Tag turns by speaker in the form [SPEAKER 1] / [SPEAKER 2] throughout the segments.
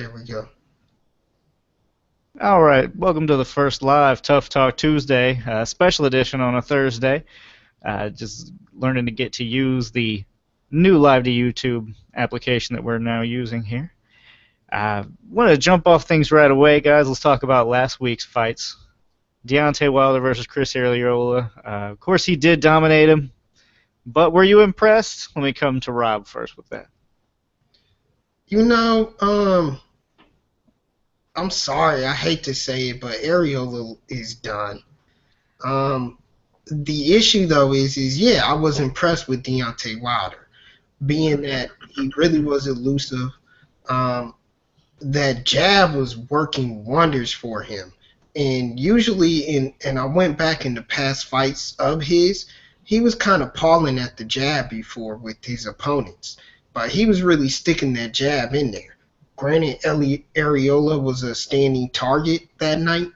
[SPEAKER 1] There we go.
[SPEAKER 2] All right, welcome to the first live Tough Talk Tuesday, special edition on a Thursday. Just learning to get to use the new Live to YouTube application that we're now using here. Want to jump off things right away, guys. Let's talk about last week's fights. Deontay Wilder versus Chris Arreola. Of course, he did dominate him, but were you impressed? Let me come to Rob first with that.
[SPEAKER 1] You know, I'm sorry, I hate to say it, but Areola is done. Um, the issue though is yeah, I was impressed with Deontay Wilder, being that he really was elusive. Um, that jab was working wonders for him. And usually and I went back in the past fights of his, he was kind of palling at the jab before with his opponents. But he was really sticking that jab in there. Granted, Areola was a standing target that night,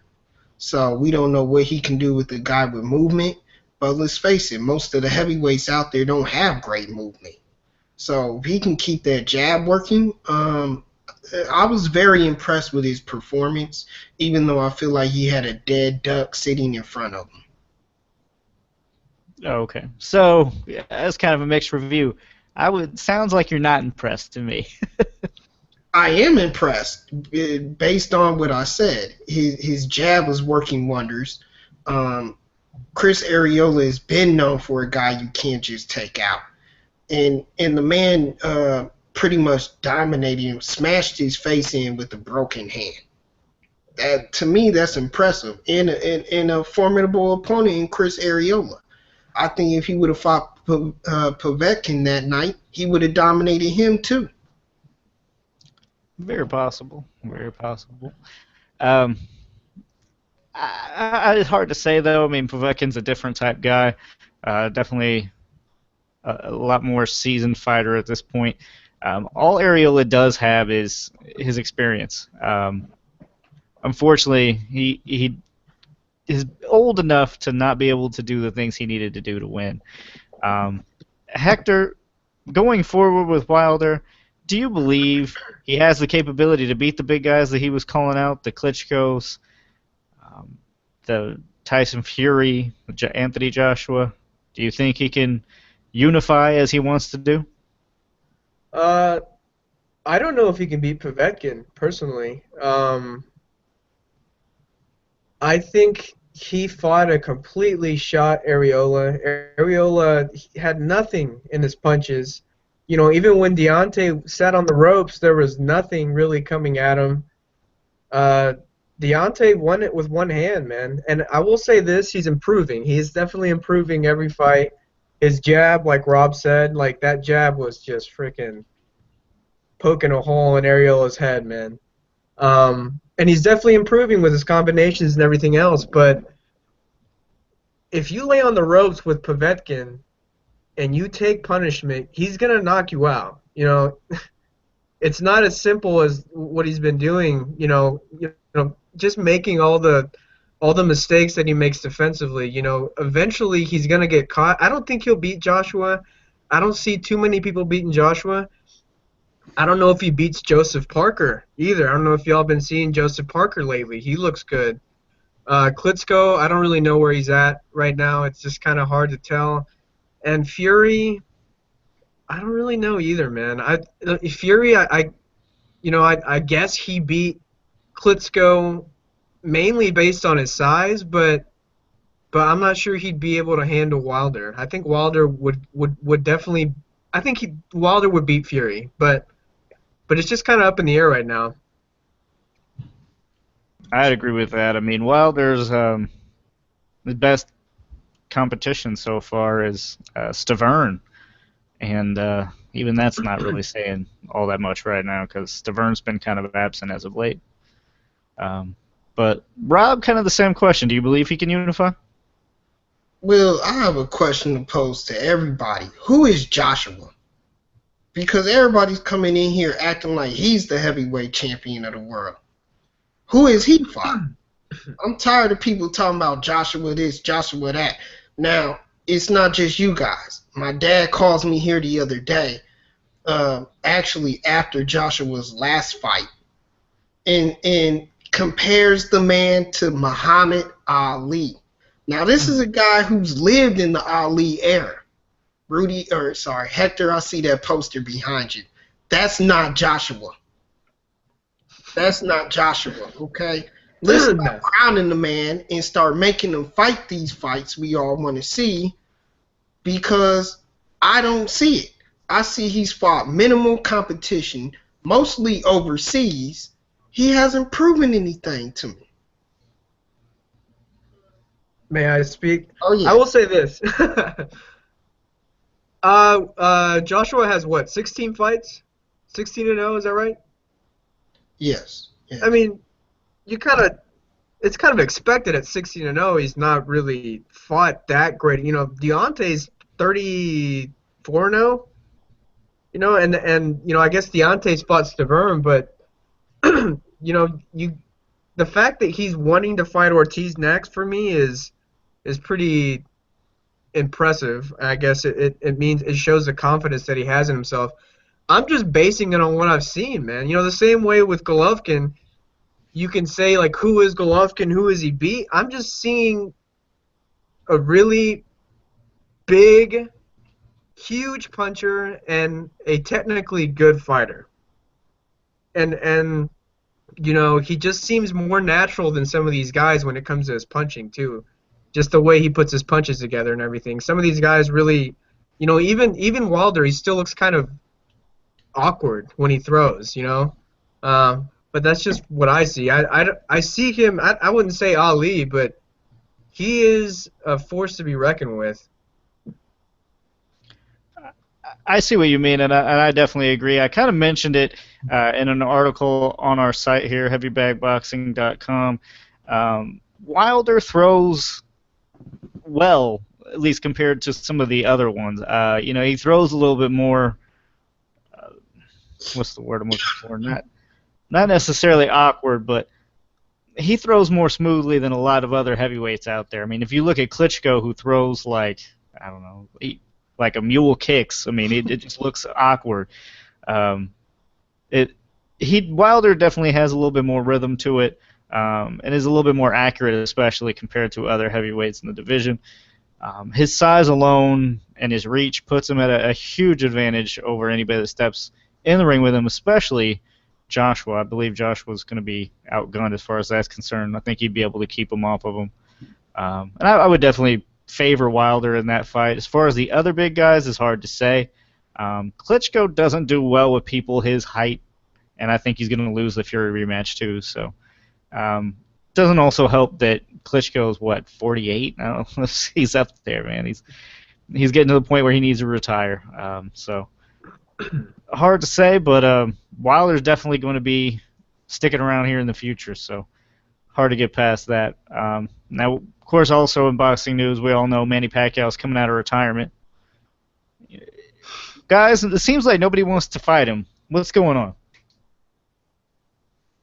[SPEAKER 1] so we don't know what he can do with a guy with movement. But let's face it, most of the heavyweights out there don't have great movement. So if he can keep that jab working, I was very impressed with his performance, even though I feel like he had a dead duck sitting in front of him.
[SPEAKER 2] Okay, so yeah, that's kind of a mixed review. Sounds like you're not impressed to me.
[SPEAKER 1] I am impressed based on what I said. His jab was working wonders. Um, Chris Arreola has been known for a guy you can't just take out, and the man pretty much dominated him, smashed his face in with a broken hand. That to me, that's impressive. And a formidable opponent in Chris Arreola. I think if he would have fought Povetkin that night, he would have dominated him too.
[SPEAKER 2] Very possible. Very possible. Um, it's hard to say though. I mean, Povetkin's a different type guy. Definitely a lot more seasoned fighter at this point. All Ariola does have is his experience. Unfortunately, he is old enough to not be able to do the things he needed to do to win. Hector, going forward with Wilder, do you believe he has the capability to beat the big guys that he was calling out, the Klitschko's, um, the Tyson Fury, Anthony Joshua? Do you think he can unify as he wants to do?
[SPEAKER 3] Uh, I don't know if he can beat Povetkin personally. I think he fought a completely shot Areola. Areola had nothing in his punches. You know, even when Deontay sat on the ropes, there was nothing really coming at him. Uh, Deontay won it with one hand, man. And I will say this, he's improving. He's definitely improving every fight. His jab, like Rob said, like that jab was just freaking poking a hole in Ariola's head, man. And he's definitely improving with his combinations and everything else. But if you lay on the ropes with Povetkin and you take punishment, he's gonna knock you out. You know, it's not as simple as what he's been doing. Just making all the mistakes that he makes defensively. You know, eventually he's gonna get caught. I don't think he'll beat Joshua. I don't see too many people beating Joshua. I don't know if he beats Joseph Parker either. I don't know if y'all been seeing Joseph Parker lately. He looks good. Klitschko, I don't really know where he's at right now. It's just kind of hard to tell. And Fury, I don't really know either, man. Fury, I guess he beat Klitschko mainly based on his size, but I'm not sure he'd be able to handle Wilder. I think Wilder would definitely. I think Wilder would beat Fury, but it's just kind of up in the air right now.
[SPEAKER 2] I'd agree with that. I mean, Wilder's the best competition so far is Stavern, and even that's not really saying all that much right now because Stavern's been kind of absent as of late. Um, but Rob, kind of the same question. Do you believe he can unify?
[SPEAKER 1] Well, I have a question to pose to everybody. Who is Joshua? Because everybody's coming in here acting like he's the heavyweight champion of the world. Who is he fighting? I'm tired of people talking about Joshua this, Joshua that. Now, it's not just you guys. My dad calls me here the other day, actually after Joshua's last fight, and compares the man to Muhammad Ali. Now this is a guy who's lived in the Ali era. Hector, I see that poster behind you. That's not Joshua. That's not Joshua, okay? Let's stop crowning the man and start making him fight these fights we all want to see, because I don't see it. I see he's fought minimal competition, mostly overseas. He hasn't proven anything to me.
[SPEAKER 3] May I speak?
[SPEAKER 1] Oh, yeah.
[SPEAKER 3] I will say this. Joshua has what, 16 fights? 16-0, is that right?
[SPEAKER 1] Yes.
[SPEAKER 3] I mean, it's kind of expected at 16-0. He's not really fought that great. You know, Deontay's 34 now. You know, and you know, I guess Deontay's fought Stavern, but you know, the fact that he's wanting to fight Ortiz next for me is pretty impressive. I guess it means it shows the confidence that he has in himself. I'm just basing it on what I've seen, man. You know, the same way with Golovkin, you can say, like, who is Golovkin, who is he beat? I'm just seeing a really big, huge puncher and a technically good fighter. And you know, he just seems more natural than some of these guys when it comes to his punching, too. Just the way he puts his punches together and everything. Some of these guys really, you know, even Wilder, he still looks kind of awkward when he throws, you know. But that's just what I see. I see him, I wouldn't say Ali, but he is a force to be reckoned with.
[SPEAKER 2] I see what you mean, and I definitely agree. I kind of mentioned it in an article on our site here, heavybagboxing.com. Wilder throws well, at least compared to some of the other ones. You know, he throws a little bit more. What's the word I'm looking for? Not necessarily awkward, but he throws more smoothly than a lot of other heavyweights out there. I mean, if you look at Klitschko, who throws like, I don't know, like a mule kicks. I mean, it just looks awkward. Wilder definitely has a little bit more rhythm to it, and is a little bit more accurate, especially compared to other heavyweights in the division. His size alone and his reach puts him at a huge advantage over anybody that steps in the ring with him, especially Joshua. I believe Joshua's going to be outgunned as far as that's concerned. I think he'd be able to keep him off of him. And I would definitely favor Wilder in that fight. As far as the other big guys, it's hard to say. Klitschko doesn't do well with people his height, and I think he's going to lose the Fury rematch too. So, doesn't also help that Klitschko's 48? I don't know. He's up there, man. He's getting to the point where he needs to retire. So, hard to say, but Wilder's definitely going to be sticking around here in the future. So, hard to get past that. Now, of course, also in boxing news, we all know Manny Pacquiao's coming out of retirement. Guys, it seems like nobody wants to fight him. What's going on?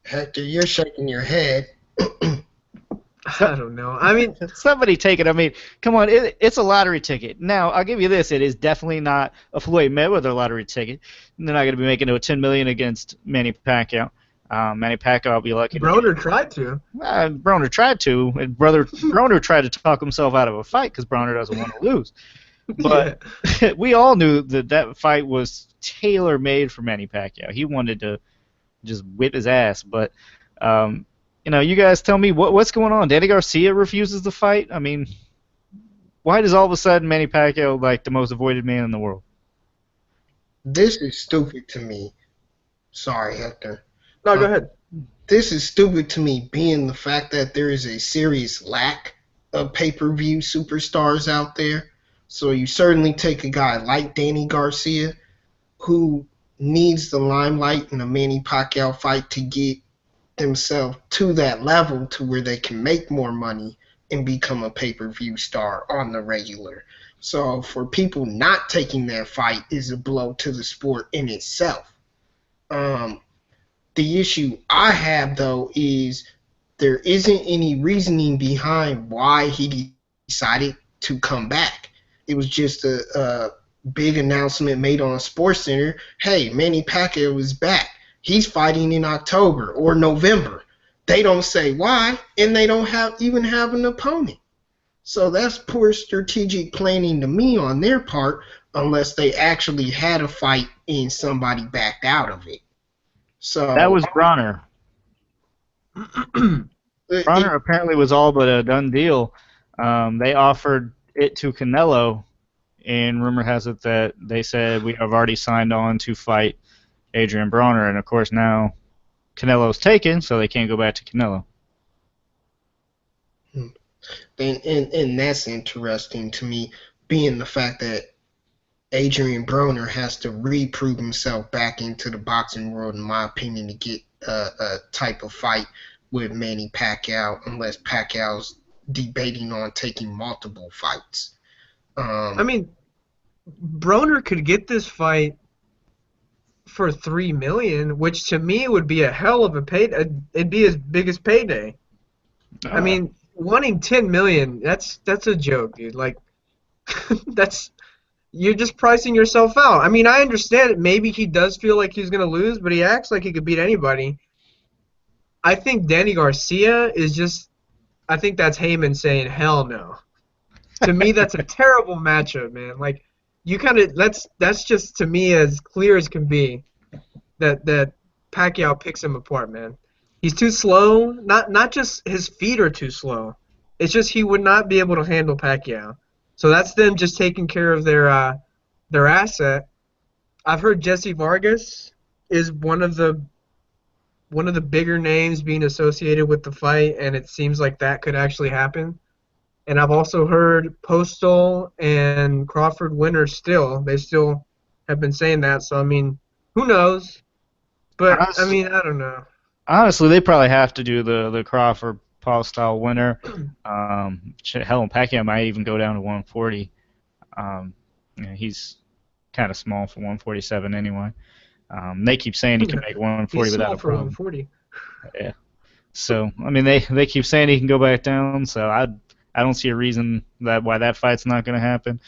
[SPEAKER 1] Hector, you're shaking your head.
[SPEAKER 3] I don't know. I mean,
[SPEAKER 2] somebody take it. I mean, come on, it's a lottery ticket. Now, I'll give you this: it is definitely not a Floyd Mayweather lottery ticket. They're not going to be making it $10 million against Manny Pacquiao. Manny Pacquiao will be lucky.
[SPEAKER 3] Broner tried to.
[SPEAKER 2] Broner tried to, and Broner tried to talk himself out of a fight because Broner doesn't want to lose. But yeah. We all knew that fight was tailor-made for Manny Pacquiao. He wanted to just whip his ass. But, you know, you guys tell me, what's going on? Danny Garcia refuses to fight? I mean, why does all of a sudden Manny Pacquiao like the most avoided man in the world?
[SPEAKER 1] This is stupid to me. Sorry, Hector.
[SPEAKER 3] No, go ahead.
[SPEAKER 1] This is stupid to me, being the fact that there is a serious lack of pay-per-view superstars out there. So you certainly take a guy like Danny Garcia, who needs the limelight in a Manny Pacquiao fight to get themselves to that level to where they can make more money and become a pay-per-view star on the regular. So for people not taking that fight is a blow to the sport in itself. The issue I have, though, is there isn't any reasoning behind why he decided to come back. It was just a big announcement made on SportsCenter. Hey, Manny Pacquiao is back. He's fighting in October or November. They don't say why, and they don't even have an opponent. So that's poor strategic planning to me on their part, unless they actually had a fight and somebody backed out of it. So
[SPEAKER 2] That was Bronner. Bronner apparently was all but a done deal. They offered it to Canelo, and rumor has it that they said we have already signed on to fight Adrian Bronner, and of course now Canelo's taken, so they can't go back to Canelo.
[SPEAKER 1] And that's interesting to me, being the fact that Adrian Broner has to reprove himself back into the boxing world, in my opinion, to get a type of fight with Manny Pacquiao, unless Pacquiao's debating on taking multiple fights.
[SPEAKER 3] I mean, Broner could get this fight for $3 million, which to me would be a hell of a pay. It'd be his biggest payday. I mean, wanting $10 million, that's a joke, dude. Like, you're just pricing yourself out. I mean, I understand it. Maybe he does feel like he's gonna lose, but he acts like he could beat anybody. I think Danny Garcia is just. I think that's Heyman saying hell no. To me, that's a terrible matchup, man. Like, you kind of that's just to me as clear as can be that Pacquiao picks him apart, man. He's too slow. Not just his feet are too slow. It's just he would not be able to handle Pacquiao. So that's them just taking care of their asset. I've heard Jesse Vargas is one of the bigger names being associated with the fight, and it seems like that could actually happen. And I've also heard Postal and Crawford winner still. They still have been saying that. So, I mean, who knows? But, I mean, I don't know.
[SPEAKER 2] Honestly, they probably have to do the Crawford Postal winner. Hell, Pacquiao might even go down to 140. He's kind of small for 147 anyway. They keep saying he can make 140 without a problem.
[SPEAKER 3] 140.
[SPEAKER 2] Yeah. So, I mean, they keep saying he can go back down, so I don't see a reason why that fight's not going to happen.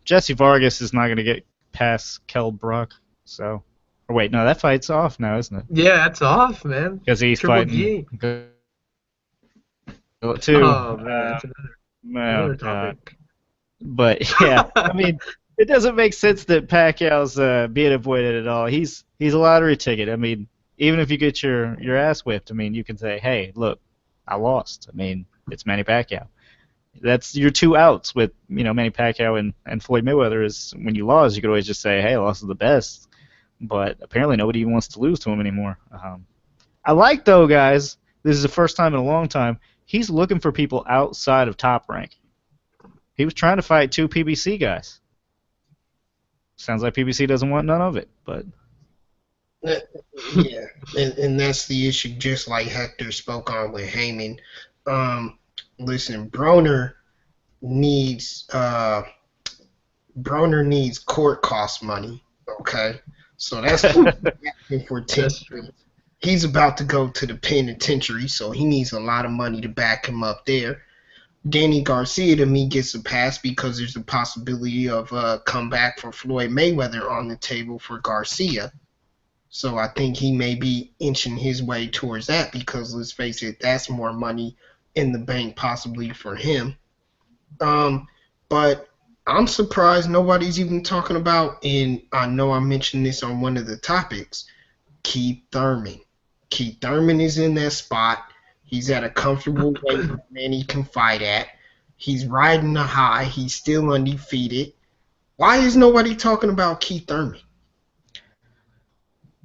[SPEAKER 2] Jesse Vargas is not going to get past Kell Brook, so. Or wait, no, that fight's off now, isn't it?
[SPEAKER 3] Yeah, it's off, man.
[SPEAKER 2] Because he's
[SPEAKER 3] Triple
[SPEAKER 2] fighting.
[SPEAKER 3] G.
[SPEAKER 2] Too.
[SPEAKER 3] Oh, man, that's another topic.
[SPEAKER 2] But yeah, I mean, it doesn't make sense that Pacquiao's being avoided at all. He's a lottery ticket. I mean, even if you get your ass whipped, I mean, you can say, hey, look, I lost. I mean, it's Manny Pacquiao. That's your two outs with Manny Pacquiao and Floyd Mayweather. Is when you lost, you could always just say, hey, I lost to the best. But apparently nobody even wants to lose to him anymore. I like, though, guys, this is the first time in a long time, he's looking for people outside of Top Rank. He was trying to fight 2 PBC guys. Sounds like PBC doesn't want none of it, but...
[SPEAKER 1] Yeah, and that's the issue, just like Hector spoke on with Heyman. Listen, Broner needs court cost money, okay? So that's for 10. He's about to go to the penitentiary, so he needs a lot of money to back him up there. Danny Garcia, to me, gets a pass because there's a possibility of a comeback for Floyd Mayweather on the table for Garcia. So I think he may be inching his way towards that because, let's face it, that's more money in the bank possibly for him. But I'm surprised nobody's even talking about, and I know I mentioned this on one of the topics, Keith Thurman. Keith Thurman is in that spot. He's at a comfortable weight man he can fight at. He's riding the high. He's still undefeated. Why is nobody talking about Keith Thurman?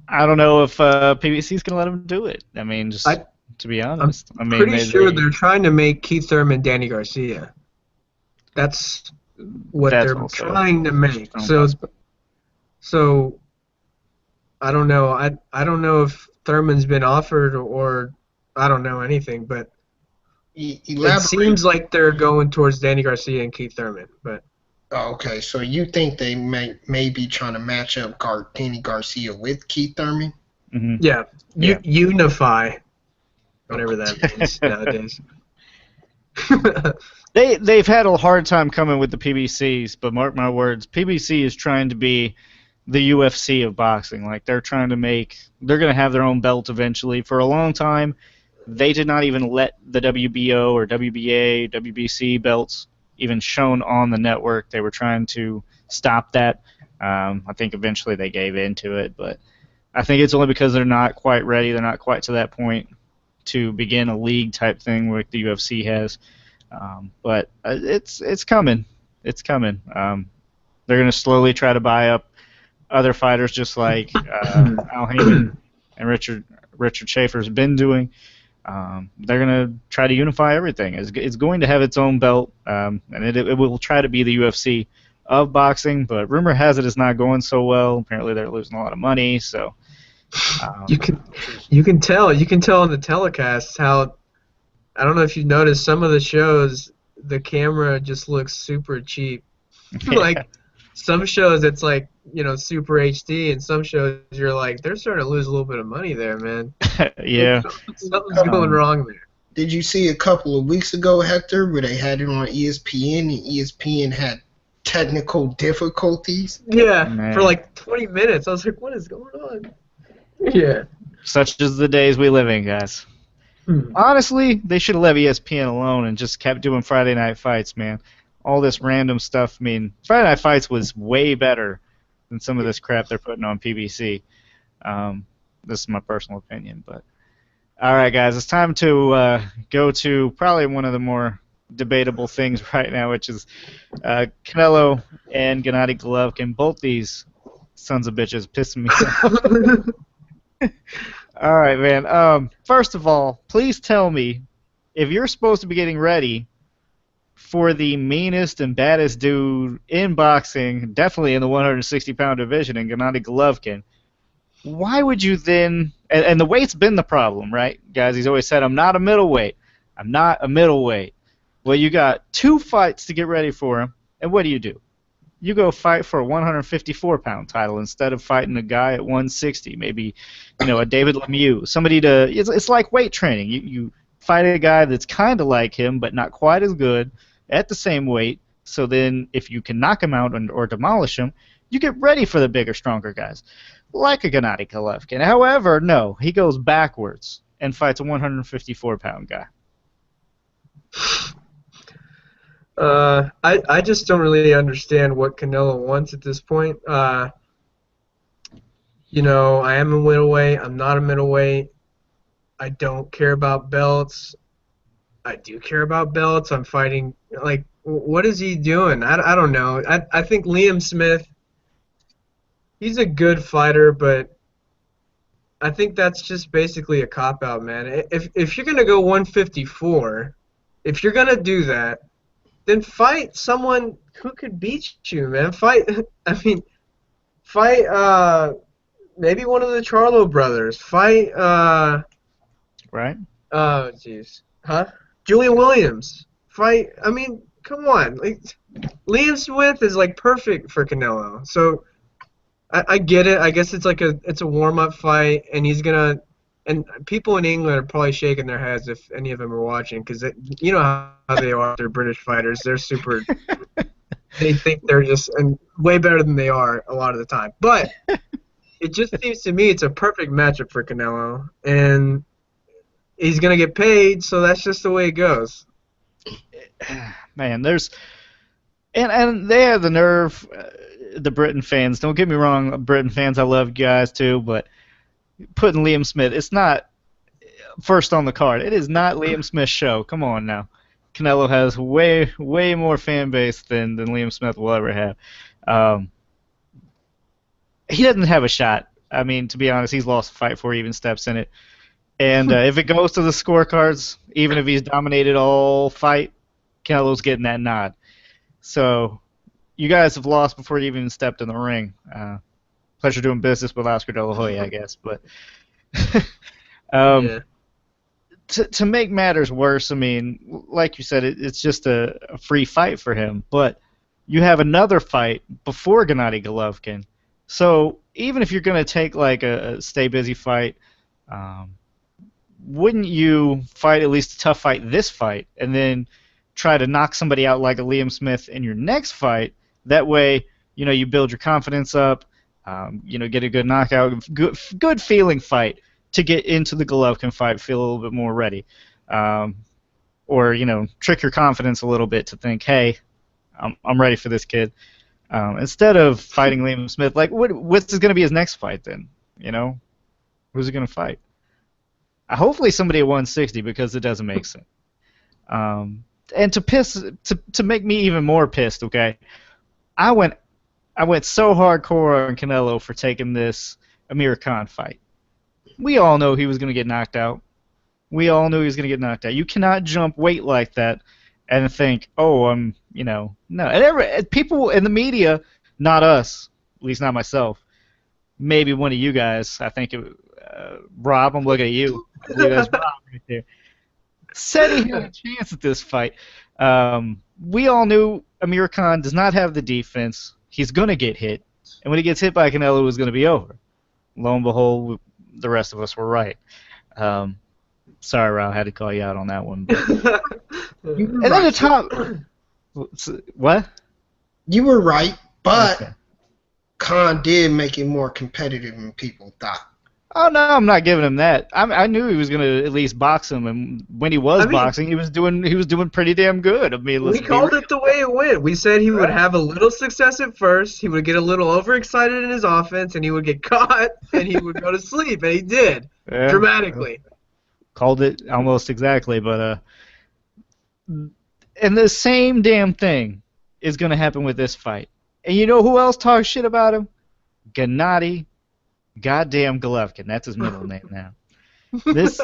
[SPEAKER 2] I don't know if PBC's going to let him do it. I mean, to be honest.
[SPEAKER 3] I'm pretty sure they're trying to make Keith Thurman Danny Garcia. That's what they're trying to make. So I don't know. I don't know if Thurman's been offered or I don't know anything, but it seems like they're going towards Danny Garcia and Keith Thurman. But
[SPEAKER 1] okay, so you think they may be trying to match up Danny Garcia with Keith Thurman?
[SPEAKER 2] Mm-hmm.
[SPEAKER 3] Yeah. Unify, whatever that means nowadays.
[SPEAKER 2] They've had a hard time coming with the PBCs, but mark my words, PBC is trying to be the UFC of boxing. Like they're going to have their own belt eventually. For a long time, they did not even let the WBO or WBA, WBC belts even shown on the network. They were trying to stop that. I think eventually they gave in to it, but I think it's only because they're not quite ready. They're not quite to that point to begin a league type thing like the UFC has. But it's coming. It's coming. They're going to slowly try to buy up other fighters, just like Al Heyman and Richard Schaefer's been doing. They're going to try to unify everything. It's going to have its own belt, and it will try to be the UFC of boxing. But rumor has it it's not going so well. Apparently, they're losing a lot of money. So
[SPEAKER 3] you can tell in the telecasts how, I don't know if you've noticed, some of the shows the camera just looks super cheap. Like some shows it's like, super HD, and some shows you're like, they're starting to lose a little bit of money there, man.
[SPEAKER 2] Yeah.
[SPEAKER 3] Something's going wrong there.
[SPEAKER 1] Did you see a couple of weeks ago, Hector, where they had it on ESPN, and ESPN had technical difficulties?
[SPEAKER 3] Yeah,
[SPEAKER 2] Man.
[SPEAKER 3] For like 20 minutes. I was like, what is going on? Yeah.
[SPEAKER 2] Such as the days we live in, guys. Honestly, they should have left ESPN alone and just kept doing Friday Night Fights, man. All this random stuff. I mean, Friday Night Fights was way better than some of this crap they're putting on PBC. This is my personal opinion, but all right, guys, it's time to go to probably one of the more debatable things right now, which is Canelo and Gennady Golovkin. Both these sons of bitches pissing me off. All right, man. First of all, please tell me if you're supposed to be getting ready for the meanest and baddest dude in boxing, definitely in the 160-pound division, in Gennady Golovkin, why would you then, and the weight's been the problem, right, guys? He's always said, I'm not a middleweight. I'm not a middleweight. Well, you got 2 fights to get ready for him, and what do? You go fight for a 154-pound title instead of fighting a guy at 160, maybe, a David Lemieux, somebody to, it's like weight training. You fight a guy that's kind of like him, but not quite as good, at the same weight, so then if you can knock him out or demolish him, you get ready for the bigger, stronger guys, like a Gennady Golovkin. However, no, he goes backwards and fights a 154-pound guy.
[SPEAKER 3] I just don't really understand what Canelo wants at this point. I am a middleweight. I'm not a middleweight. I don't care about belts. I do care about belts. I'm fighting. Like, what is he doing? I don't know. I think Liam Smith, he's a good fighter, but I think that's just basically a cop-out, man. If you're going to go 154, if you're going to do that, then fight someone who could beat you, man. Fight maybe one of the Charlo brothers. Fight,
[SPEAKER 2] right?
[SPEAKER 3] Oh, jeez. Huh? Julian Williams. Fight, come on. Like, Liam Smith is, like, perfect for Canelo. So, I get it. I guess it's like it's a warm-up fight, and he's going to, and people in England are probably shaking their heads if any of them are watching, because you know how they are. They're British fighters. They're super. They think they're just way better than they are a lot of the time. But it just seems to me it's a perfect matchup for Canelo, and he's gonna get paid, so that's just the way it goes.
[SPEAKER 2] Man, and they have the nerve. The Britain fans. Don't get me wrong, Britain fans. I love you guys too, but putting Liam Smith, it's not first on the card. It is not Liam Smith's show. Come on now. Canelo has way more fan base than Liam Smith will ever have. He doesn't have a shot. I mean, to be honest, he's lost a fight before he even steps in it. And if it goes to the scorecards, even if he's dominated all fight, Canelo's getting that nod. So you guys have lost before you even stepped in the ring. Pleasure doing business with Oscar De La Hoya, I guess. But
[SPEAKER 3] Yeah.
[SPEAKER 2] to make matters worse, I mean, like you said, it's just a free fight for him. But you have another fight before Gennady Golovkin. So even if you're going to take like a stay busy fight, wouldn't you fight at least a tough fight this fight and then try to knock somebody out like a Liam Smith in your next fight? That way, you build your confidence up. Get a good knockout, good feeling fight to get into the Golovkin fight, feel a little bit more ready. Or trick your confidence a little bit to think, hey, I'm ready for this kid. Instead of fighting Liam Smith, like what's going to be his next fight then? Who's he going to fight? Hopefully somebody at 160 because it doesn't make sense. And to make me even more pissed, okay, I went so hardcore on Canelo for taking this Amir Khan fight. We all know he was going to get knocked out. We all knew he was going to get knocked out. You cannot jump weight like that and think, oh, no. And people in the media, not us, at least not myself, maybe one of you guys, I think Rob, I'm looking at you. I believe that's Rob right there. Said he had a chance at this fight. We all knew Amir Khan does not have the defense. He's going to get hit. And when he gets hit by Canelo, it was going to be over. Lo and behold, the rest of us were right. Sorry, Rob, I had to call you out on that one. And then the top... What?
[SPEAKER 1] You were right, but okay. Khan did make it more competitive than people thought.
[SPEAKER 2] Oh no, I'm not giving him that. I knew he was going to at least box him, and when he was boxing, he was doing pretty damn good.
[SPEAKER 3] We called it the way it went. We said he would have a little success at first, he would get a little overexcited in his offense, and he would get caught, and he would go to sleep, and he did dramatically.
[SPEAKER 2] Called it almost exactly, but and the same damn thing is going to happen with this fight. And you know who else talks shit about him? Gennady goddamn Golovkin. That's his middle name now. This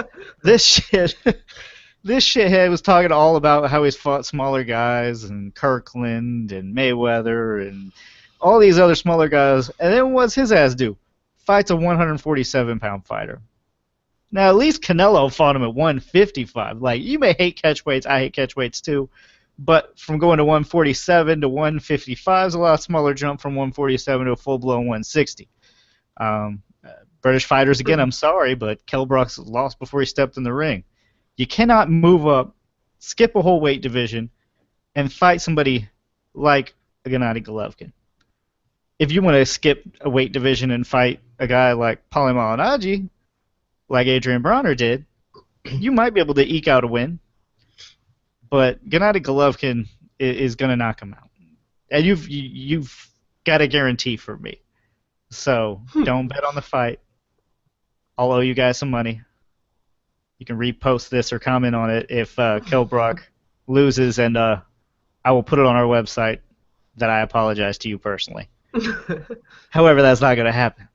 [SPEAKER 2] shithead was talking all about how he's fought smaller guys and Kirkland and Mayweather and all these other smaller guys. And then what's his ass do? Fights a 147-pound fighter. Now, at least Canelo fought him at 155. Like, you may hate catchweights. I hate catchweights too. But from going to 147 to 155 is a lot smaller jump from 147 to a full-blown 160. British fighters, again, I'm sorry, but Kell Brook's lost before he stepped in the ring. You cannot move up, skip a whole weight division, and fight somebody like Gennady Golovkin. If you want to skip a weight division and fight a guy like Paulie Malignaggi, like Adrian Bronner did, you might be able to eke out a win. But Gennady Golovkin is going to knock him out. And you've got a guarantee for me. So don't bet on the fight. I'll owe you guys some money. You can repost this or comment on it if Kell Brook loses, and I will put it on our website that I apologize to you personally. However, that's not going to happen.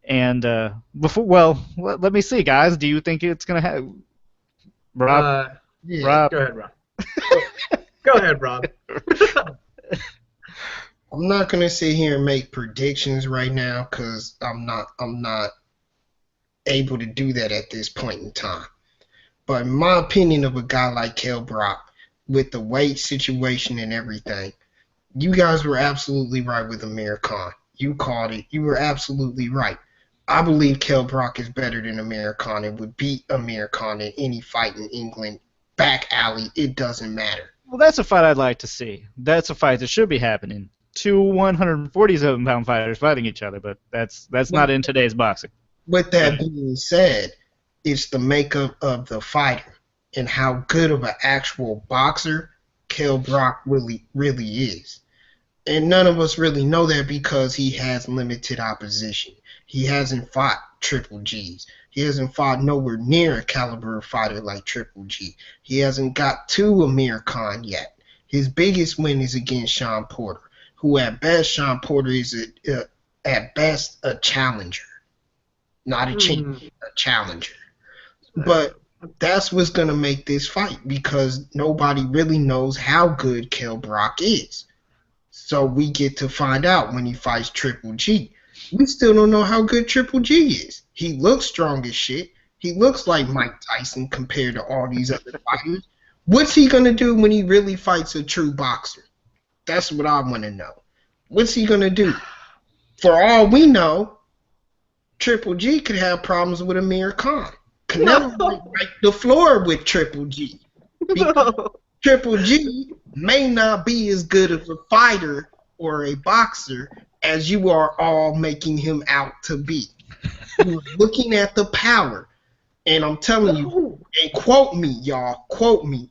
[SPEAKER 2] And let me see, guys. Do you think it's going to happen? Rob?
[SPEAKER 3] Yeah,
[SPEAKER 2] Rob?
[SPEAKER 3] Go ahead, Rob. Go ahead, Rob.
[SPEAKER 1] I'm not going to sit here and make predictions right now because I'm not able to do that at this point in time. But in my opinion of a guy like Kell Brook, with the weight situation and everything, you guys were absolutely right with Amir Khan. You called it. You were absolutely right. I believe Kell Brook is better than Amir Khan and would beat Amir Khan in any fight in England. Back alley, it doesn't matter.
[SPEAKER 2] Well, that's a fight I'd like to see. That's a fight that should be happening. Two 147-pound fighters fighting each other, but that's not in today's boxing.
[SPEAKER 1] With that being said, it's the makeup of the fighter and how good of an actual boxer Kell Brook really is. And none of us really know that because he has limited opposition. He hasn't fought Triple G's. He hasn't fought nowhere near a caliber fighter like Triple G. He hasn't got to Amir Khan yet. His biggest win is against Sean Porter, who at best, Sean Porter is at best a challenger. Not a champion, a challenger. But that's what's going to make this fight because nobody really knows how good Kell Brook is. So we get to find out when he fights Triple G. We still don't know how good Triple G is. He looks strong as shit. He looks like Mike Tyson compared to all these other fighters. What's he going to do when he really fights a true boxer? That's what I want to know. What's he going to do? For all we know, Triple G could have problems with Amir Khan. Canelo might break the floor with Triple G. Because Triple G may not be as good of a fighter or a boxer as you are all making him out to be. He was looking at the power. And I'm telling you, and quote me, y'all, quote me,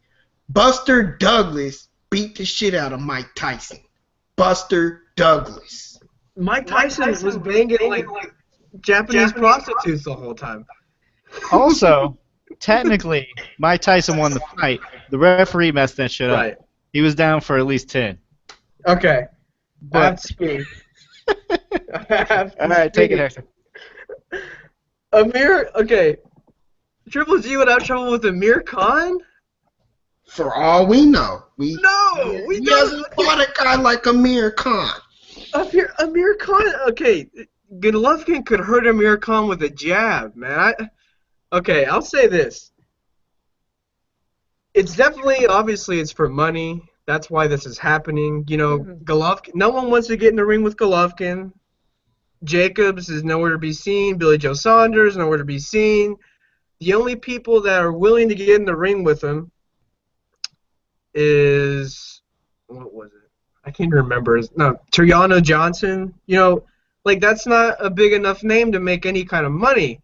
[SPEAKER 1] Buster Douglas beat the shit out of Mike Tyson. Buster Douglas.
[SPEAKER 3] Mike Tyson was banging like Japanese prostitutes the whole time.
[SPEAKER 2] Also, technically, Mike Tyson won the fight. The referee messed that shit
[SPEAKER 3] Right.
[SPEAKER 2] up. He was down for at least 10.
[SPEAKER 3] Okay. I have
[SPEAKER 2] But,
[SPEAKER 3] to speak. I have to
[SPEAKER 2] all right, take it,
[SPEAKER 3] speak.
[SPEAKER 2] Hector.
[SPEAKER 3] Amir, okay. Triple G would have trouble with Amir Khan?
[SPEAKER 1] For all we know, we
[SPEAKER 3] No,
[SPEAKER 1] hasn't fought a guy like Amir Khan.
[SPEAKER 3] Amir Khan, okay. Golovkin could hurt Amir Khan with a jab, man. Okay, I'll say this. It's definitely, obviously, it's for money. That's why this is happening. You know, Golovkin, no one wants to get in the ring with Golovkin. Jacobs is nowhere to be seen. Billy Joe Saunders, nowhere to be seen. The only people that are willing to get in the ring with him is, what was it? I can't remember. No, Triano Johnson. You know, like that's not a big enough name to make any kind of money.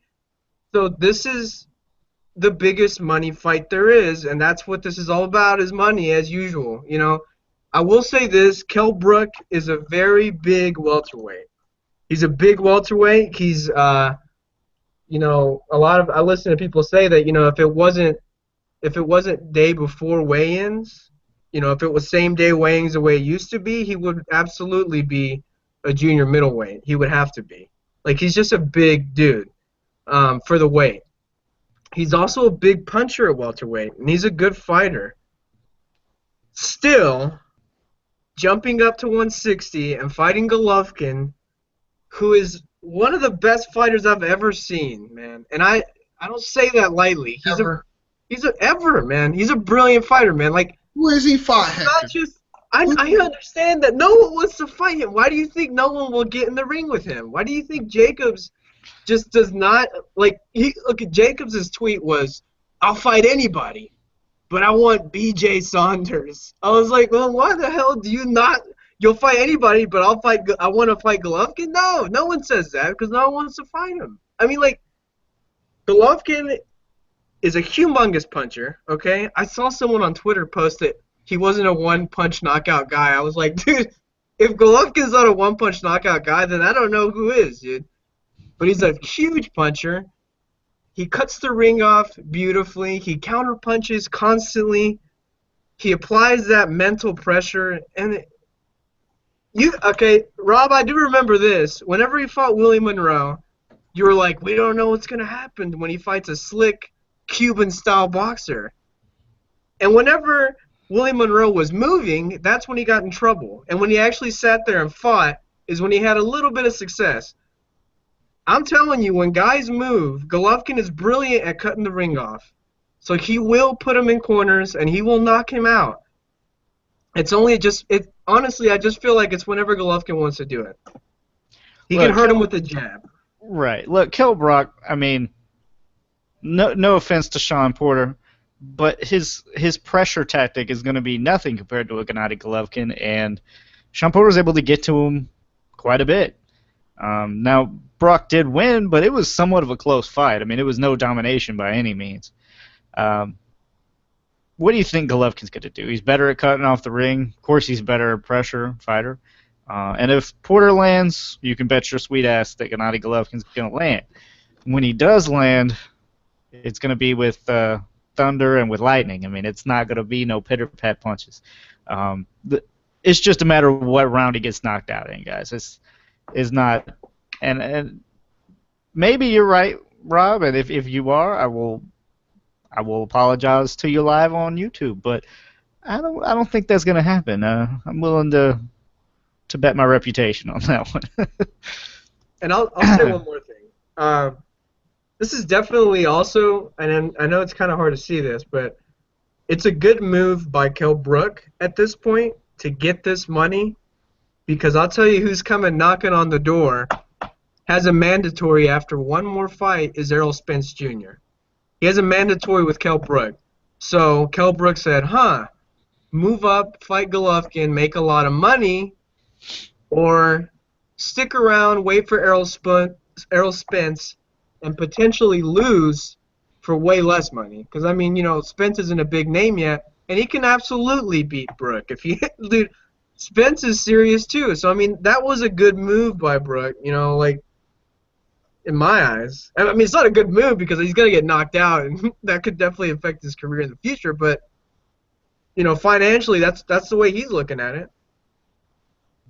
[SPEAKER 3] So this is the biggest money fight there is, and that's what this is all about, is money as usual. You know, I will say this, Kell Brook is a very big welterweight. He's a big welterweight. He's you know, I listen to people say that, you know, if it wasn't day before weigh-ins, you know, if it was same day weigh-ins the way it used to be, he would absolutely be a junior middleweight. He would have to be. Like, he's just a big dude for the weight. He's also a big puncher at welterweight, and he's a good fighter. Still, jumping up to 160 and fighting Golovkin, who is one of the best fighters I've ever seen, man. And I don't say that lightly. He's a brilliant fighter, man. Like,
[SPEAKER 1] Where's he fought,
[SPEAKER 3] it's not
[SPEAKER 1] Hector?
[SPEAKER 3] just I understand that no one wants to fight him. Why do you think no one will get in the ring with him? Why do you think Jacobs just does not like look at Jacobs' tweet was, "I'll fight anybody, but I want BJ Saunders." I was like, well, why the hell do you not? You'll fight anybody, but I want to fight Golovkin? No one says that because no one wants to fight him. I mean, like, Golovkin is a humongous puncher, okay? I saw someone on Twitter post that he wasn't a one-punch knockout guy. I was like, dude, if Golovkin's not a one-punch knockout guy, then I don't know who is, dude. But he's a huge puncher. He cuts the ring off beautifully. He counter-punches constantly. He applies that mental pressure. And Rob, I do remember this. Whenever he fought Willie Monroe, you were like, we don't know what's going to happen when he fights a slick Cuban-style boxer. And whenever Willie Monroe was moving, that's when he got in trouble. And when he actually sat there and fought is when he had a little bit of success. I'm telling you, when guys move, Golovkin is brilliant at cutting the ring off. So he will put him in corners, and he will knock him out. Honestly, I just feel like it's whenever Golovkin wants to do it. He can hurt him with a jab.
[SPEAKER 2] Right. Look, Kell Brook, I mean, no offense to Sean Porter, but his pressure tactic is going to be nothing compared to a Gennady Golovkin, and Sean Porter was able to get to him quite a bit. Now, Brock did win, but it was somewhat of a close fight. I mean, it was no domination by any means. What do you think Golovkin's going to do? He's better at cutting off the ring. Of course, he's better at pressure fighter. And if Porter lands, you can bet your sweet ass that Gennady Golovkin's going to land. When he does land, it's going to be with thunder and with lightning. I mean, it's not going to be no pitter-pat punches. It's just a matter of what round he gets knocked out in, guys. It's not, and maybe you're right, Rob. And if you are, I will apologize to you live on YouTube. But I don't think that's going to happen. I'm willing to bet my reputation on that one.
[SPEAKER 3] And I'll say one more thing. This is definitely also, and I know it's kind of hard to see this, but it's a good move by Kell Brook at this point to get this money, because I'll tell you who's coming knocking on the door, has a mandatory after one more fight, is Errol Spence Jr. He has a mandatory with Kell Brook. So Kell Brook said, move up, fight Golovkin, make a lot of money, or stick around, wait for Errol Spence, and potentially lose for way less money. Because I mean, Spence isn't a big name yet, and he can absolutely beat Brook if he, dude. Spence is serious too, so I mean that was a good move by Brook. Like in my eyes. I mean, it's not a good move because he's gonna get knocked out, and that could definitely affect his career in the future. But financially, that's the way he's looking at it.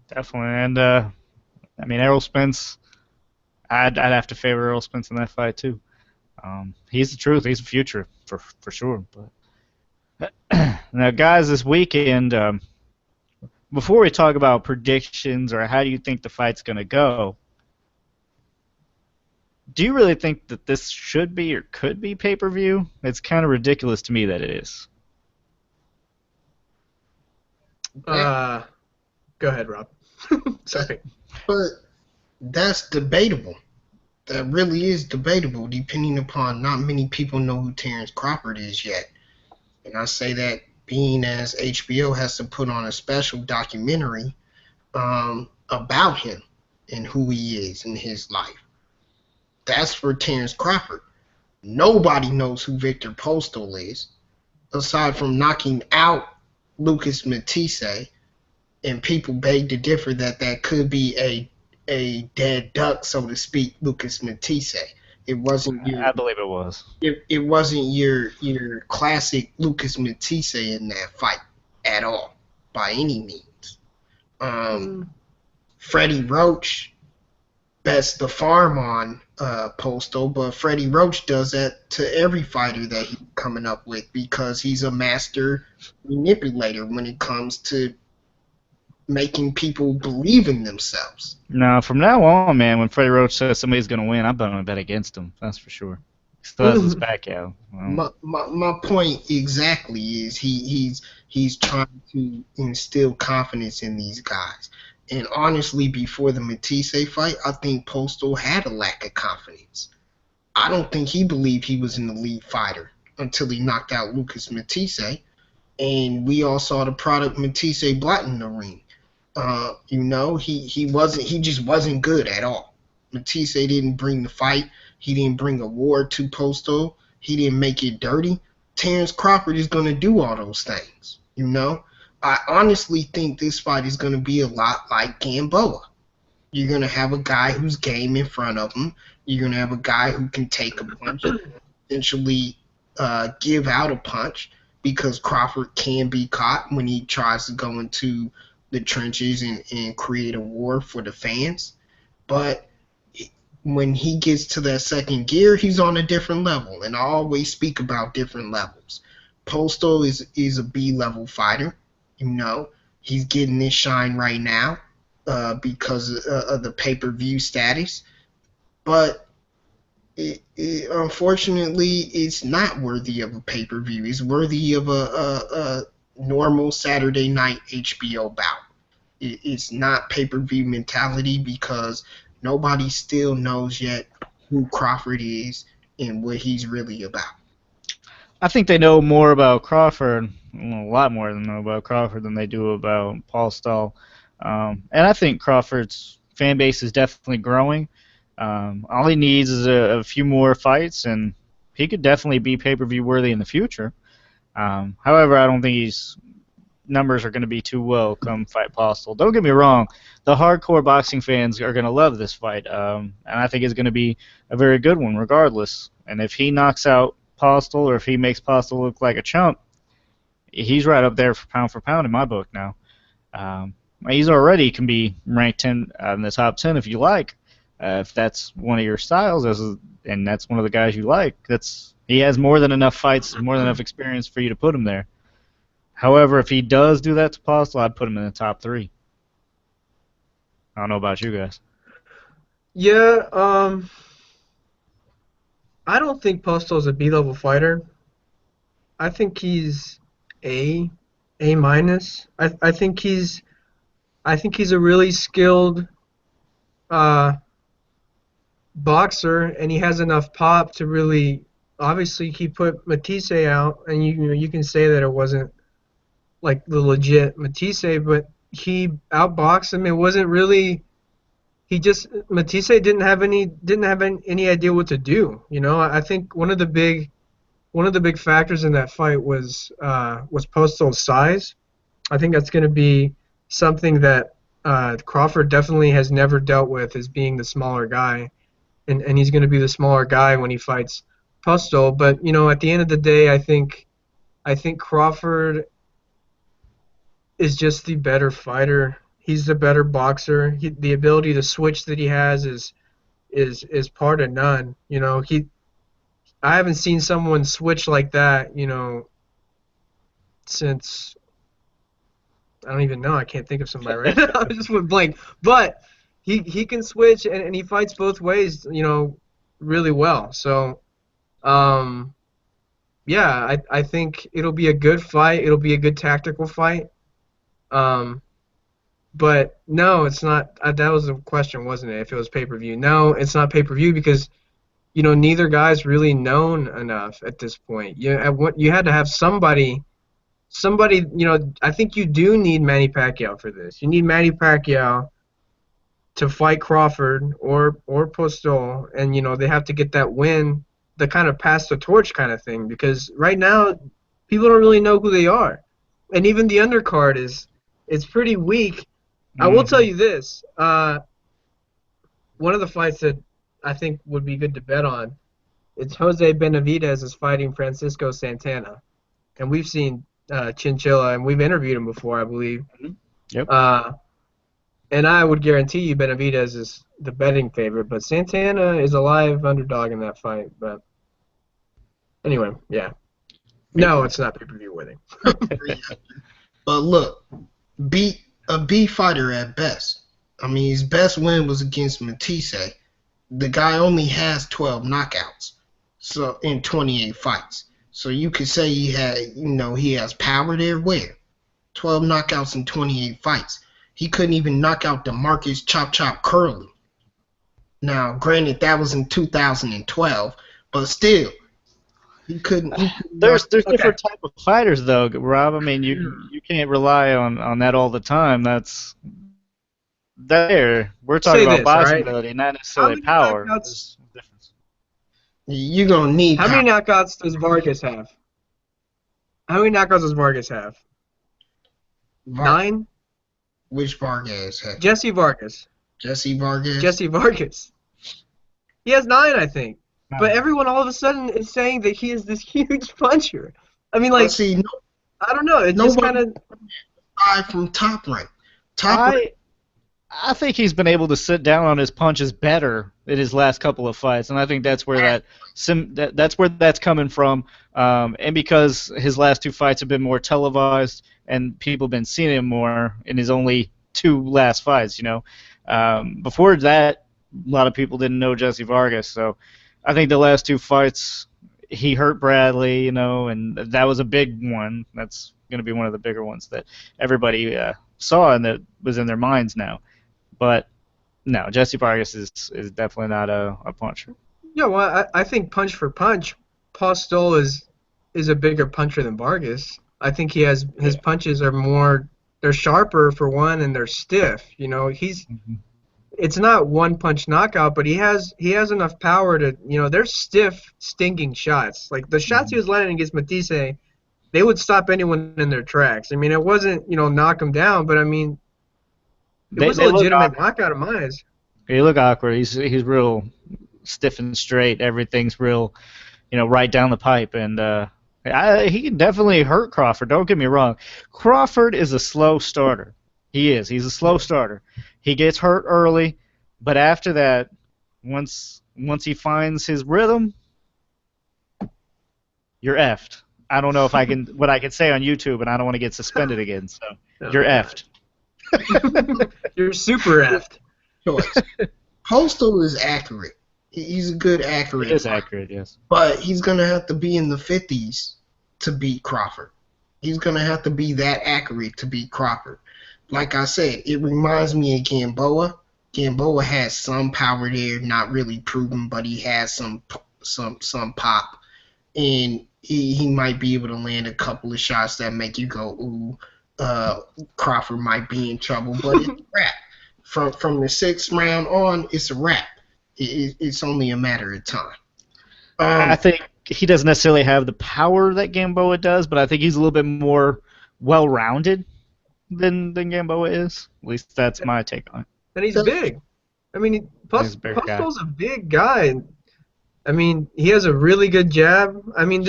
[SPEAKER 2] Definitely, and I mean, Errol Spence. I'd have to favor Errol Spence in that fight too. He's the truth. He's the future for sure. But now, guys, this weekend, before we talk about predictions or how do you think the fight's going to go, do you really think that this should be or could be pay-per-view? It's kind of ridiculous to me that it is.
[SPEAKER 3] Go ahead, Rob. Sorry.
[SPEAKER 1] But that's debatable. That really is debatable, depending upon not many people know who Terrence Crawford is yet. And I say that being as HBO has to put on a special documentary about him and who he is in his life. That's for Terrence Crawford. Nobody knows who Victor Postol is, aside from knocking out Lucas Matisse, and people beg to differ that could be a dead duck, so to speak, Lucas Matisse. It wasn't
[SPEAKER 2] I believe it was.
[SPEAKER 1] It wasn't your classic Lucas Matisse in that fight at all, by any means. Freddie Roach bets the farm on Postol, but Freddie Roach does that to every fighter that he's coming up with because he's a master manipulator when it comes to making people believe in themselves.
[SPEAKER 2] No, from now on, man, when Freddie Roach says somebody's going to win, I'm going to bet against him. That's for sure. He still has his back out. Well,
[SPEAKER 1] My point exactly is he's trying to instill confidence in these guys. And honestly, before the Matisse fight, I think Postol had a lack of confidence. I don't think he believed he was an elite fighter until he knocked out Lucas Matisse. And we all saw the product Matisse brought in the ring. He just wasn't good at all. Matisse didn't bring the fight. He didn't bring a war to Postol. He didn't make it dirty. Terrence Crawford is going to do all those things, I honestly think this fight is going to be a lot like Gamboa. You're going to have a guy who's game in front of him. You're going to have a guy who can take a punch, essentially give out a punch, because Crawford can be caught when he tries to go into the trenches and create a war for the fans. But when he gets to that second gear, he's on a different level. And I always speak about different levels. Postol is a B-level fighter. He's getting his shine right now because of the pay-per-view status. But unfortunately, it's not worthy of a pay-per-view. It's worthy of a normal Saturday night HBO bout. It's not pay-per-view mentality because nobody still knows yet who Crawford is and what he's really about.
[SPEAKER 2] I think they know more about Crawford, a lot more than know about Crawford than they do about Paul Stahl. And I think Crawford's fan base is definitely growing. All he needs is a few more fights, and he could definitely be pay-per-view worthy in the future. However, I don't think his numbers are going to be too well come fight Postol. Don't get me wrong, the hardcore boxing fans are going to love this fight, and I think it's going to be a very good one regardless. And if he knocks out Postol, or if he makes Postol look like a chump, he's right up there for pound in my book now. He's already can be ranked 10 in the top 10 if you like. If that's one of your styles, and that's one of the guys you like, he has more than enough fights, more than enough experience for you to put him there. However, if he does do that to Postol, I'd put him in the top 3. I don't know about you guys.
[SPEAKER 3] Yeah, I don't think Postol's a B-level fighter. I think he's A minus. I think he's a really skilled boxer, and he has enough pop to really. Obviously, he put Matisse out, and you can say that it wasn't like the legit Matisse, but he outboxed him. It wasn't really Matisse didn't have any idea what to do. You know, I think one of the big factors in that fight was Postal's size. I think that's going to be something that Crawford definitely has never dealt with, as being the smaller guy, and he's going to be the smaller guy when he fights Postal. But you know, at the end of the day, I think Crawford is just the better fighter. He's the better boxer. The ability to switch that he has is part of none. You know, I haven't seen someone switch like that, you know, since I don't even know. I can't think of somebody right now. I just went blank. But he can switch, and he fights both ways, you know, really well. So, yeah, I think it'll be a good fight. It'll be a good tactical fight. Um, but no, it's not. That was the question, wasn't it? If it was pay-per-view. No, it's not pay-per-view because, you know, neither guy's really known enough at this point. You had to have somebody, you know, I think you do need Manny Pacquiao for this. You need Manny Pacquiao to fight Crawford or Postol, and, you know, they have to get that win, the kind of pass the torch kind of thing, because right now people don't really know who they are. And even the undercard is pretty weak. I will tell you this. One of the fights that I think would be good to bet on, it's Jose Benavidez is fighting Francisco Santana. And we've seen Chinchilla, and we've interviewed him before, I believe.
[SPEAKER 2] Yep.
[SPEAKER 3] And I would guarantee you Benavidez is the betting favorite, but Santana is a live underdog in that fight. But anyway, yeah. No, it's not pay-per-view worthy.
[SPEAKER 1] But look, beat a B fighter at best. I mean, his best win was against Matisse. The guy only has 12 knockouts, so in 28 fights. So you could say he has power there. Where? 12 knockouts in 28 fights. He couldn't even knock out DeMarcus Chop Chop Curley. Now, granted, that was in 2012, but still, he couldn't.
[SPEAKER 2] There's different type of fighters, though, Rob. I mean, you can't rely on that all the time. That's there. We're talking about boxing ability, not necessarily power. There's a difference.
[SPEAKER 1] You're gonna need.
[SPEAKER 3] How many knockouts does Vargas have? How many knockouts does Vargas have? 9?
[SPEAKER 1] Which Vargas?
[SPEAKER 3] Jesse Vargas.
[SPEAKER 1] Jesse Vargas.
[SPEAKER 3] Jesse Vargas. He has 9, I think. But everyone all of a sudden is saying that he is this huge puncher. I mean, like, I don't know. It's just kind of
[SPEAKER 1] from Top Rank.
[SPEAKER 2] I think he's been able to sit down on his punches better in his last couple of fights, and I think that's where that's where that's coming from. And because his last 2 fights have been more televised, and people have been seeing him more in his only 2 last fights. You know, before that, a lot of people didn't know Jesse Vargas, so I think the last 2 fights he hurt Bradley, you know, and that was a big one. That's going to be one of the bigger ones that everybody saw and that was in their minds now. But no, Jesse Vargas is definitely not a puncher.
[SPEAKER 3] Yeah, well, I think punch for punch, Postol is a bigger puncher than Vargas. I think his punches are they're sharper for one, and they're stiff. You know, it's not one punch knockout, but he has enough power to, you know, they're stiff, stinging shots. Like the shots he was landing against Matisse, they would stop anyone in their tracks. I mean, it wasn't, you know, knock him down, but I mean, it was a legitimate knockout in my eyes.
[SPEAKER 2] He look awkward. He's real stiff and straight. Everything's real, you know, right down the pipe. And he can definitely hurt Crawford. Don't get me wrong. Crawford is a slow starter. He is. He's a slow starter. He gets hurt early, but after that, once he finds his rhythm, you're effed. I don't know if I can what I can say on YouTube, and I don't want to get suspended again. So you're effed.
[SPEAKER 3] You're super effed.
[SPEAKER 1] Postal is accurate. He's a good accurate.
[SPEAKER 2] He is accurate, yes.
[SPEAKER 1] But he's gonna have to be in the 50s to beat Crawford. He's gonna have to be that accurate to beat Crawford. Like I said, it reminds me of Gamboa. Gamboa has some power there, not really proven, but he has some pop, and he might be able to land a couple of shots that make you go, ooh. Crawford might be in trouble, but it's crap. from the 6th round on, it's a wrap. It's only a matter of time.
[SPEAKER 2] I think he doesn't necessarily have the power that Gamboa does, but I think he's a little bit more well-rounded than Gamboa is. At least that's my take on it.
[SPEAKER 3] And he's big. I mean,
[SPEAKER 2] He's a big guy.
[SPEAKER 3] Postle's a big guy. I mean, he has a really good jab. I mean,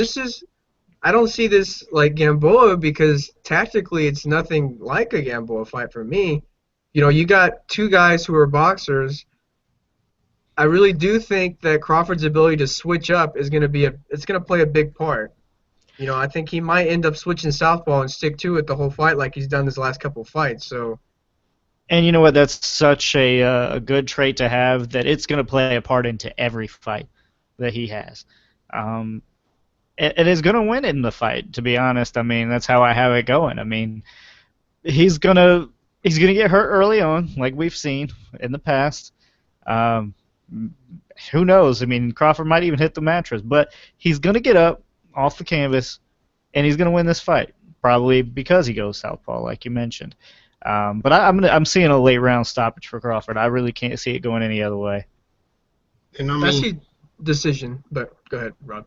[SPEAKER 3] I don't see this like Gamboa because tactically it's nothing like a Gamboa fight for me. You know, you got two guys who are boxers. I really do think that Crawford's ability to switch up is going to play a big part. You know, I think he might end up switching southpaw and stick to it the whole fight like he's done his last couple of fights. So.
[SPEAKER 2] And you know what? That's such a good trait to have that it's going to play a part into every fight that he has. And is going to win in the fight, to be honest. I mean, that's how I have it going. I mean, he's gonna get hurt early on, like we've seen in the past. Who knows? I mean, Crawford might even hit the mattress, but he's going to get up off the canvas, and he's going to win this fight, probably because he goes southpaw, like you mentioned. But I'm seeing a late round stoppage for Crawford. I really can't see it going any other way.
[SPEAKER 1] And I mean,
[SPEAKER 3] that's his decision, but go ahead, Rob.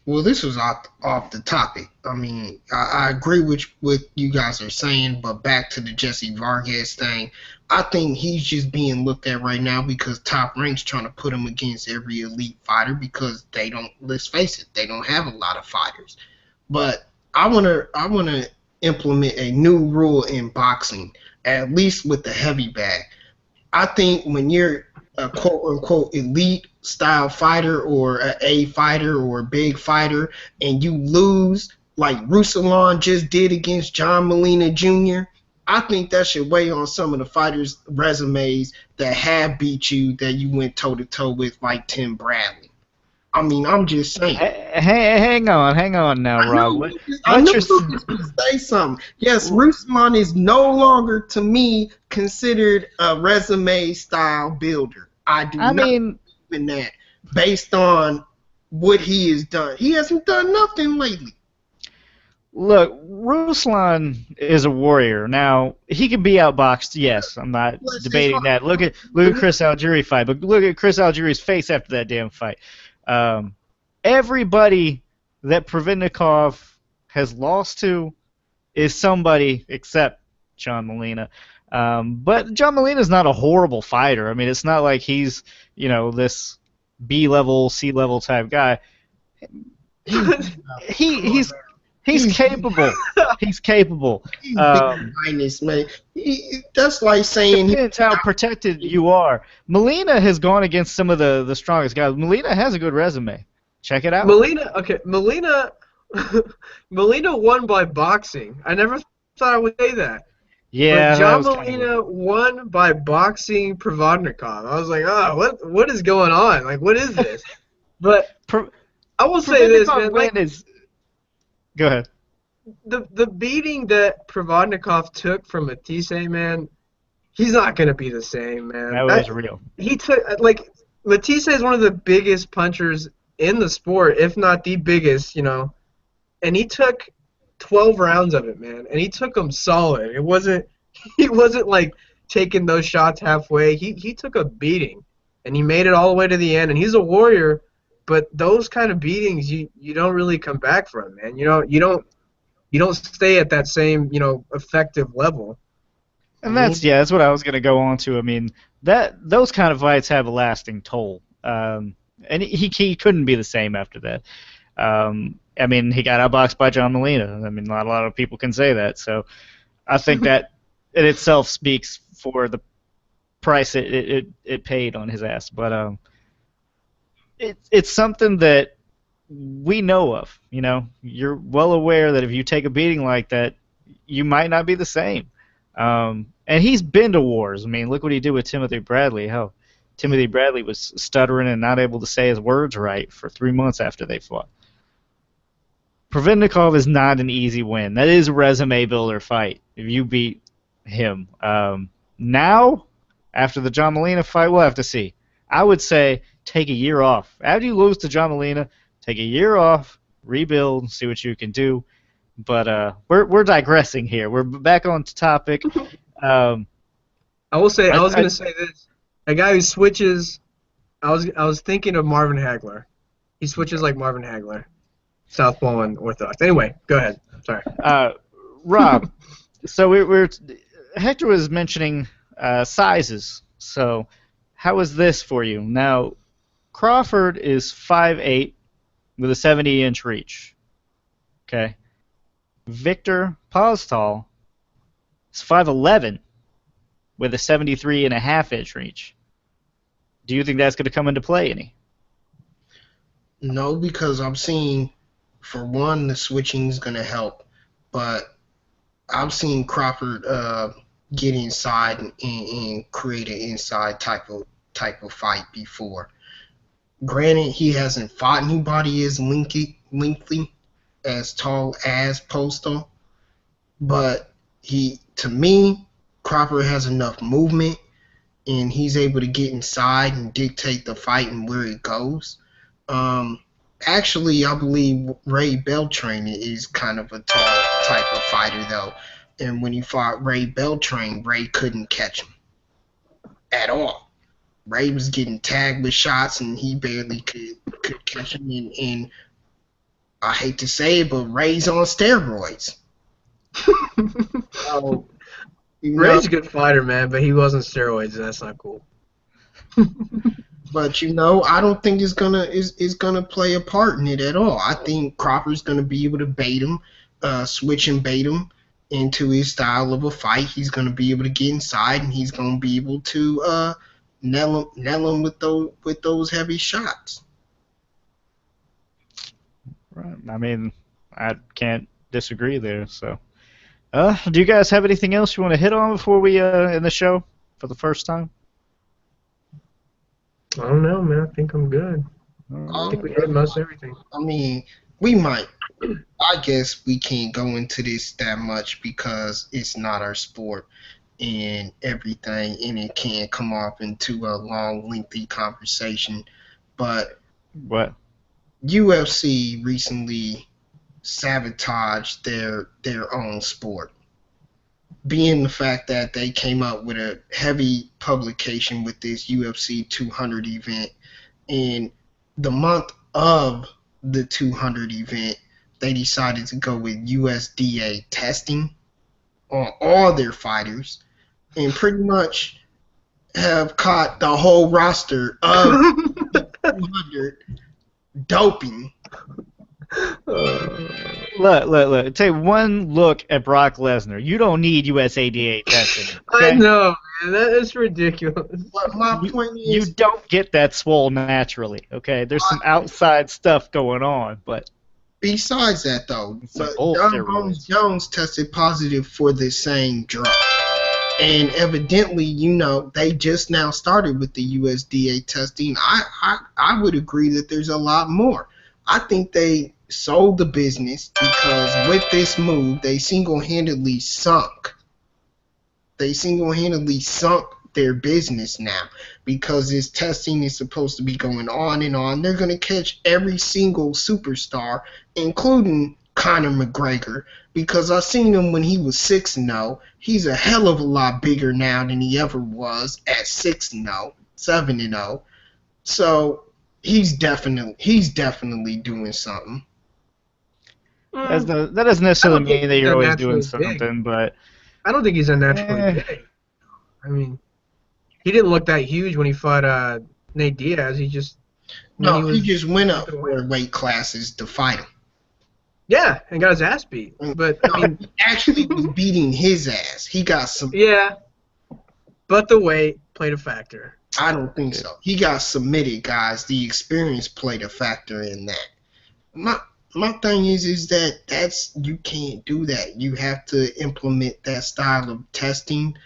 [SPEAKER 1] Well, this was off the topic. I mean, I agree with what you guys are saying, but back to the Jesse Vargas thing, I think he's just being looked at right now because Top Rank's trying to put him against every elite fighter because they don't, let's face it, they don't have a lot of fighters. But I wanna implement a new rule in boxing, at least with the heavy bag. I think when you're a quote-unquote elite style fighter or an A fighter or a big fighter and you lose like Ruslan just did against John Molina Jr., I think that should weigh on some of the fighters' resumes that have beat you that you went toe-to-toe with, like Tim Bradley. I mean, I'm just saying.
[SPEAKER 2] Hang on now, Rob.
[SPEAKER 1] I know Lucas to say something. Yes, Ruslan is no longer, to me, considered a resume-style builder. I not believe in that based on what he has done. He hasn't done nothing lately.
[SPEAKER 2] Look, Ruslan is a warrior. Now, he can be outboxed, yes. I'm not debating that. Look at Chris Algieri fight, but look at Chris Algieri's face after that damn fight. Everybody that Provodnikov has lost to is somebody except John Molina. But John Molina's not a horrible fighter. I mean, it's not like he's, this B-level, C-level type guy. He's capable. He's capable.
[SPEAKER 1] He's big minus, man. That's like saying...
[SPEAKER 2] Depends how protected you are. Molina has gone against some of the strongest guys. Molina has a good resume. Check it out.
[SPEAKER 3] Molina won by boxing. I never thought I would say that.
[SPEAKER 2] Yeah,
[SPEAKER 3] but John Molina won by boxing Provodnikov. I was like, what is going on? Like, what is this? But I will say this, man.
[SPEAKER 2] Go ahead.
[SPEAKER 3] The beating that Provodnikov took from Matisse, man, he's not going to be the same, man.
[SPEAKER 2] That was real.
[SPEAKER 3] He took, Matisse is one of the biggest punchers in the sport, if not the biggest, and he took 12 rounds of it, man, and he took them solid. He wasn't like taking those shots halfway. He took a beating, and he made it all the way to the end, and he's a warrior. But those kind of beatings, you don't really come back from, man. You don't stay at that same effective level.
[SPEAKER 2] And that's what I was gonna go on to. I mean, those kind of fights have a lasting toll. And he couldn't be the same after that. I mean, he got outboxed by John Molina. I mean, not a lot of people can say that. So I think that in itself speaks for the price it paid on his ass. But it's something that we know of. You're well aware that if you take a beating like that, you might not be the same. And he's been to wars. I mean, look what he did with Timothy Bradley. Hell, Timothy Bradley was stuttering and not able to say his words right for 3 months after they fought. Provodnikov is not an easy win. That is a resume builder fight if you beat him. Now, after the John Molina fight, we'll have to see. I would say take a year off. After you lose to John Molina, take a year off, rebuild, see what you can do. But we're digressing here. We're back on topic.
[SPEAKER 3] I I will say, I was
[SPEAKER 2] I-
[SPEAKER 3] gonna say this. A guy who switches. I was thinking of Marvin Hagler. He switches like Marvin Hagler, southpaw and orthodox. Anyway, go ahead. Sorry.
[SPEAKER 2] Rob, so we're Hector was mentioning sizes. So how is this for you? Now, Crawford is 5'8" with a 70-inch reach. Okay. Victor Postal is 5'11" with a 73.5-inch reach. Do you think that's going to come into play any?
[SPEAKER 1] No, because I'm seeing, for one, the switching is going to help, but I've seen Crawford get inside and create an inside type of fight before. Granted, he hasn't fought anybody as lengthy, as tall as Postal, but to me, Crawford has enough movement, and he's able to get inside and dictate the fight and where it goes. Actually, I believe Ray Beltran is kind of a tall type of fighter, though. And when he fought Ray Beltran, Ray couldn't catch him at all. Ray was getting tagged with shots, and he barely could catch him. And I hate to say it, but Ray's on steroids. So,
[SPEAKER 3] Ray's a good fighter, man, but he wasn't steroids, and that's not cool.
[SPEAKER 1] But I don't think it's gonna play a part in it at all. I think Crawford's gonna be able to bait him, switch and bait him into his style of a fight. He's gonna be able to get inside, and he's gonna be able to nail him with those heavy shots.
[SPEAKER 2] Right. I mean, I can't disagree there. So, do you guys have anything else you want to hit on before we end the show for the first time?
[SPEAKER 3] I don't know, man. I think I'm good. I think we hit most everything.
[SPEAKER 1] I mean, we might. I guess we can't go into this that much because it's not our sport and everything, and it can come off into a long, lengthy conversation. But
[SPEAKER 2] What?
[SPEAKER 1] UFC recently sabotaged their own sport, being the fact that they came up with a heavy publication with this UFC 200 event. And the month of the 200 event, they decided to go with USDA testing on all their fighters and pretty much have caught the whole roster of 200 doping.
[SPEAKER 2] Look. Take one look at Brock Lesnar. You don't need USADA testing.
[SPEAKER 3] I
[SPEAKER 2] Okay?
[SPEAKER 3] know, man. That is ridiculous.
[SPEAKER 1] But my point
[SPEAKER 2] You
[SPEAKER 1] is,
[SPEAKER 2] don't get that swole naturally. Okay, there's some outside stuff going on, but
[SPEAKER 1] besides that though,
[SPEAKER 2] Some
[SPEAKER 1] but
[SPEAKER 2] old
[SPEAKER 1] John
[SPEAKER 2] steroids.
[SPEAKER 1] Bones Jones tested positive for the same drug. And evidently, they just now started with the USDA testing. I would agree that there's a lot more. I think they sold the business because with this move, they single-handedly sunk their business now, because this testing is supposed to be going on and on. They're going to catch every single superstar, including Conor McGregor, because I seen him when he was 6-0. He's a hell of a lot bigger now than he ever was at 6-0, 7-0. So he's definitely doing something.
[SPEAKER 2] that doesn't necessarily
[SPEAKER 3] I don't think
[SPEAKER 2] mean that you're
[SPEAKER 3] they're
[SPEAKER 2] always doing
[SPEAKER 3] naturally big.
[SPEAKER 2] something. But
[SPEAKER 3] I don't think he's unnaturally big. I mean, he didn't look that huge when he fought Nate Diaz. He just
[SPEAKER 1] He just went up 4 weight classes to fight him.
[SPEAKER 3] yeah, and got his ass beat. But I mean,
[SPEAKER 1] He actually was beating his ass. He got some.
[SPEAKER 3] yeah, but the weight played a factor.
[SPEAKER 1] I don't think so. He got submitted, guys. The experience played a factor in that. My thing is that you can't do that. You have to implement that style of testing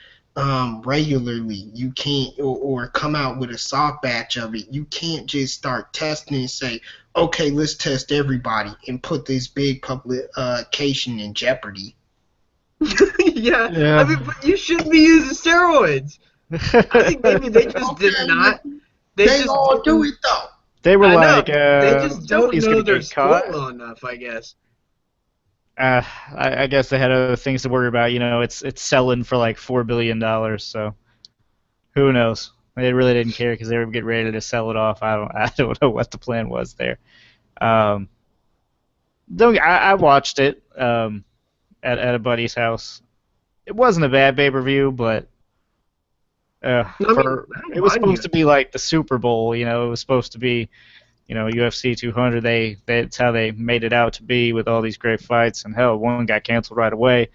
[SPEAKER 1] regularly. You can't, or come out with a soft batch of it. You can't just start testing and say, okay, let's test everybody and put this big publication in jeopardy.
[SPEAKER 3] yeah.
[SPEAKER 2] Yeah.
[SPEAKER 3] I mean, but you shouldn't be using steroids. I think maybe they just did not.
[SPEAKER 1] They
[SPEAKER 3] just
[SPEAKER 1] all do
[SPEAKER 3] didn't-
[SPEAKER 1] it though.
[SPEAKER 2] they were
[SPEAKER 3] I know.
[SPEAKER 2] like,
[SPEAKER 3] They just don't
[SPEAKER 2] nobody's
[SPEAKER 3] know
[SPEAKER 2] gonna
[SPEAKER 3] their
[SPEAKER 2] get caught.
[SPEAKER 3] sport well enough, I guess.
[SPEAKER 2] I guess they had other things to worry about. It's selling for like $4 billion. So Who knows? They really didn't care because they were getting ready to sell it off. I don't know what the plan was there. Um, I watched it at a buddy's house. It wasn't a bad pay-per-view, but
[SPEAKER 3] I mean, I
[SPEAKER 2] it
[SPEAKER 3] don't
[SPEAKER 2] was
[SPEAKER 3] mind
[SPEAKER 2] supposed to
[SPEAKER 3] UFC.
[SPEAKER 2] be like the Super Bowl. It was supposed to be, UFC 200. That's how they made it out to be with all these great fights. And hell, one got canceled right away.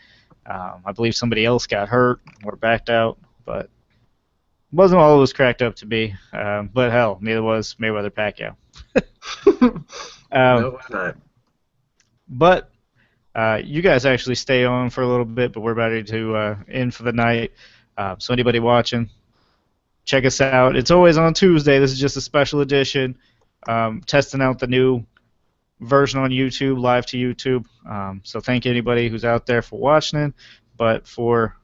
[SPEAKER 2] I believe somebody else got hurt or backed out, but it wasn't all it was cracked up to be. But hell, neither was Mayweather Pacquiao.
[SPEAKER 3] No,
[SPEAKER 2] Um,
[SPEAKER 3] it's not.
[SPEAKER 2] but you guys actually stay on for a little bit, but we're about to end for the night. So anybody watching, check us out. It's always on Tuesday. This is just a special edition, testing out the new version on YouTube, live to YouTube. So thank anybody who's out there for watching it. But for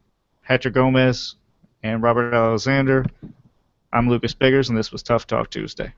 [SPEAKER 2] Hector Gomez and Robert Alexander, I'm Lucas Biggers, and this was Tough Talk Tuesday.